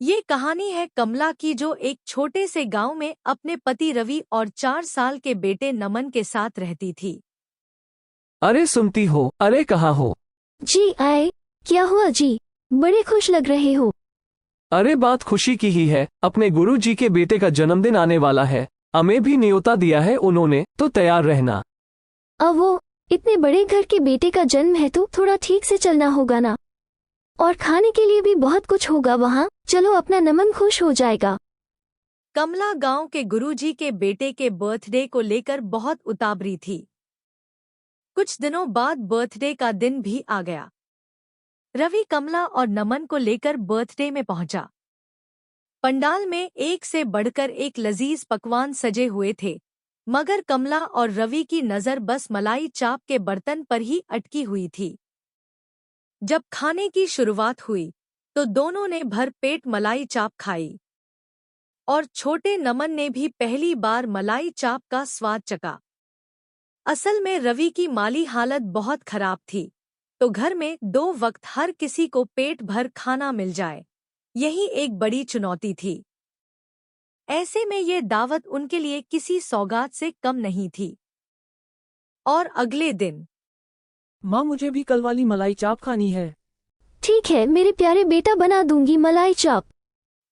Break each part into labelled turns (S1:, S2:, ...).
S1: ये कहानी है कमला की, जो एक छोटे से गांव में अपने पति रवि और 4 साल के बेटे नमन के साथ रहती थी।
S2: अरे सुनती हो? अरे कहाँ हो?
S3: जी आए। क्या हुआ जी? बड़े खुश लग रहे हो।
S2: अरे बात खुशी की ही है, अपने गुरु जी के बेटे का जन्मदिन आने वाला है। हमें भी न्योता दिया है उन्होंने, तो तैयार रहना।
S3: अब वो इतने बड़े घर के बेटे का जन्म है तो थोड़ा ठीक से चलना होगा ना। और खाने के लिए भी बहुत कुछ होगा वहाँ। चलो, अपना नमन खुश हो जाएगा।
S1: कमला गांव के गुरुजी के बेटे के बर्थडे को लेकर बहुत उतावली थी। कुछ दिनों बाद बर्थडे का दिन भी आ गया। रवि कमला और नमन को लेकर बर्थडे में पहुंचा। पंडाल में एक से बढ़कर एक लजीज पकवान सजे हुए थे, मगर कमला और रवि की नज़र बस मलाई चाप के बर्तन पर ही अटकी हुई थी। जब खाने की शुरुआत हुई तो दोनों ने भर पेट मलाई चाप खाई और छोटे नमन ने भी पहली बार मलाई चाप का स्वाद चखा। असल में रवि की माली हालत बहुत खराब थी, तो घर में 2 वक्त हर किसी को पेट भर खाना मिल जाए, यही एक बड़ी चुनौती थी। ऐसे में ये दावत उनके लिए किसी सौगात से कम नहीं थी। और अगले दिन
S4: माँ, मुझे भी कल वाली मलाई चाप खानी है।
S3: ठीक है मेरे प्यारे बेटा, बना दूंगी मलाई चाप।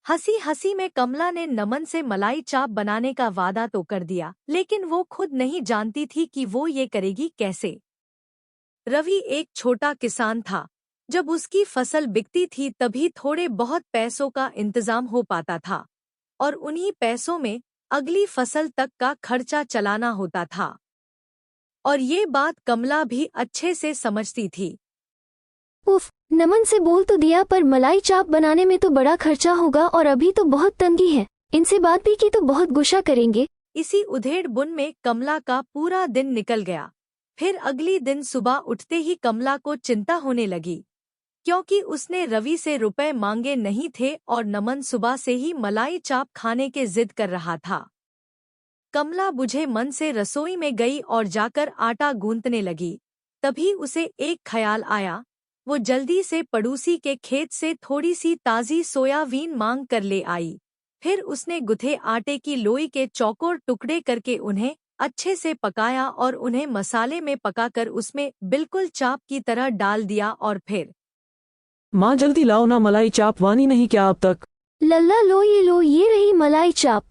S1: हंसी हंसी में कमला ने नमन से मलाई चाप बनाने का वादा तो कर दिया, लेकिन वो खुद नहीं जानती थी कि वो ये करेगी कैसे। रवि एक छोटा किसान था। जब उसकी फसल बिकती थी तभी थोड़े बहुत पैसों का इंतजाम हो पाता था, और उन्हीं पैसों में अगली फसल तक का खर्चा चलाना होता था। और ये बात कमला भी अच्छे से समझती थी।
S3: उफ, नमन से बोल तो दिया, पर मलाई चाप बनाने में तो बड़ा खर्चा होगा और अभी तो बहुत तंगी है। इनसे बात भी की तो बहुत गुस्सा करेंगे।
S1: इसी उधेड़ बुन में कमला का पूरा दिन निकल गया। फिर अगली दिन सुबह उठते ही कमला को चिंता होने लगी, क्योंकि उसने रवि से रुपए मांगे नहीं थे और नमन सुबह से ही मलाई चाप खाने के जिद कर रहा था। कमला बुझे मन से रसोई में गई और जाकर आटा गूंथने लगी। तभी उसे एक ख्याल आया। वो जल्दी से पड़ोसी के खेत से थोड़ी सी ताज़ी सोयाबीन मांग कर ले आई। फिर उसने गुथे आटे की लोई के चौकोर टुकड़े करके उन्हें अच्छे से पकाया और उन्हें मसाले में पकाकर उसमें बिल्कुल चाप की तरह डाल दिया। और फिर
S4: माँ जल्दी लाओ ना, मलाई चाप वानी नहीं क्या अब तक?
S3: लल्ला लो, ये रही मलाई चाप।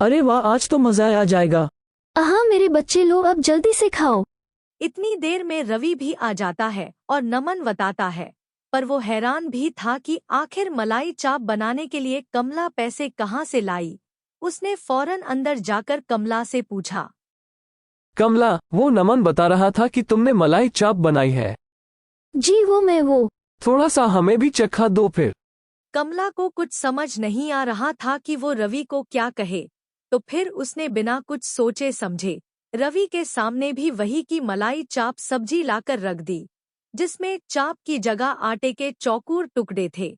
S4: अरे वाह, आज तो मजा आ जाएगा।
S3: हाँ मेरे बच्चे, लो अब जल्दी से खाओ।
S1: इतनी देर में रवि भी आ जाता है और नमन बताता है, पर वो हैरान भी था कि आखिर मलाई चाप बनाने के लिए कमला पैसे कहाँ से लाई। उसने फौरन अंदर जाकर कमला से पूछा,
S2: कमला, वो नमन बता रहा था कि तुमने मलाई चाप बनाई है।
S3: जी वो
S2: थोड़ा सा हमें भी चखा दो फिर।
S1: कमला को कुछ समझ नहीं आ रहा था कि वो रवि को क्या कहे, तो फिर उसने बिना कुछ सोचे समझे रवि के सामने भी वही की मलाई चाप सब्जी लाकर रख दी, जिसमें चाप की जगह आटे के चौकोर टुकड़े थे।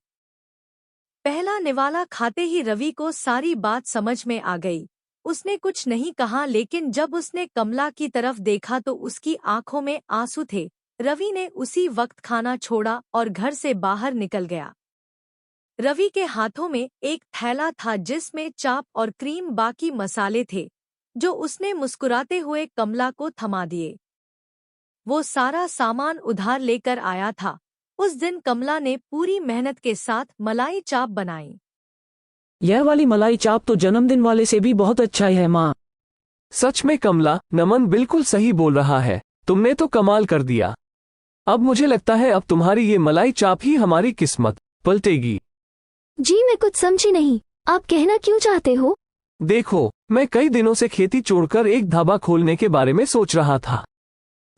S1: पहला निवाला खाते ही रवि को सारी बात समझ में आ गई। उसने कुछ नहीं कहा, लेकिन जब उसने कमला की तरफ देखा तो उसकी आंखों में आंसू थे। रवि ने उसी वक्त खाना छोड़ा और घर से बाहर निकल गया। रवि के हाथों में एक थैला था जिसमें चाप और क्रीम बाकी मसाले थे, जो उसने मुस्कुराते हुए कमला को थमा दिए। वो सारा सामान उधार लेकर आया था। उस दिन कमला ने पूरी मेहनत के साथ मलाई चाप बनाई।
S4: यह वाली मलाई चाप तो जन्मदिन वाले से भी बहुत अच्छा है माँ।
S2: सच में कमला, नमन बिल्कुल सही बोल रहा है। तुमने तो कमाल कर दिया। अब मुझे लगता है अब तुम्हारी ये मलाई चाप ही हमारी किस्मत पलटेगी।
S3: जी मैं कुछ समझी नहीं, आप कहना क्यों चाहते हो?
S2: देखो, मैं कई दिनों से खेती छोड़कर एक ढाबा खोलने के बारे में सोच रहा था।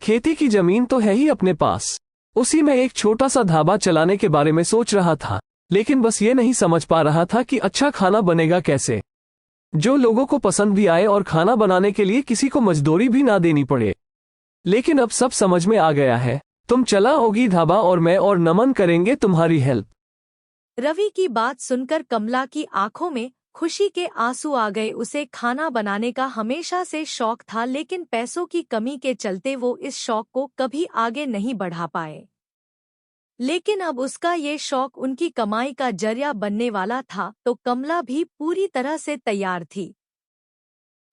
S2: खेती की जमीन तो है ही अपने पास, उसी में एक छोटा सा ढाबा चलाने के बारे में सोच रहा था। लेकिन बस ये नहीं समझ पा रहा था कि अच्छा खाना बनेगा कैसे, जो लोगों को पसंद भी आए और खाना बनाने के लिए किसी को मजदूरी भी ना देनी पड़े। लेकिन अब सब समझ में आ गया है। तुम चला होगी ढाबा और मैं और नमन करेंगे तुम्हारी हेल्प।
S1: रवि की बात सुनकर कमला की आंखों में खुशी के आंसू आ गए। उसे खाना बनाने का हमेशा से शौक था, लेकिन पैसों की कमी के चलते वो इस शौक को कभी आगे नहीं बढ़ा पाए। लेकिन अब उसका ये शौक उनकी कमाई का जरिया बनने वाला था, तो कमला भी पूरी तरह से तैयार थी।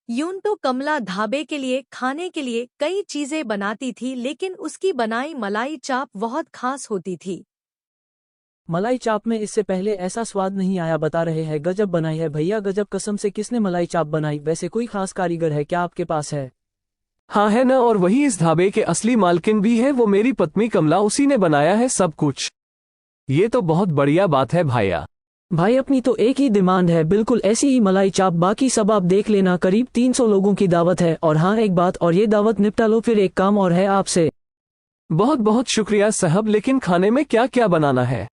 S1: यूं तो कमला ढाबे के लिए खाने के लिए कई चीजें बनाती थी, लेकिन उसकी बनाई मलाई चाप बहुत खास होती थी।
S4: मलाई चाप में इससे पहले ऐसा स्वाद नहीं आया, बता रहे हैं गजब बनाई है भैया, गजब। कसम से किसने मलाई चाप बनाई? वैसे कोई खास कारीगर है क्या आपके पास है?
S2: हाँ है ना, और वही इस ढाबे के असली मालकिन भी है, वो मेरी पत्नी कमला, उसी ने बनाया है सब कुछ। ये तो बहुत बढ़िया बात है भैया।
S4: भाई अपनी तो एक ही डिमांड है, बिल्कुल ऐसी ही मलाई चाप, बाकी सब आप देख लेना। करीब 300 लोगों की दावत है। और हाँ एक बात और, ये दावत निपटा लो, फिर एक काम और है आपसे।
S2: बहुत बहुत शुक्रिया साहब, लेकिन खाने में क्या क्या बनाना है?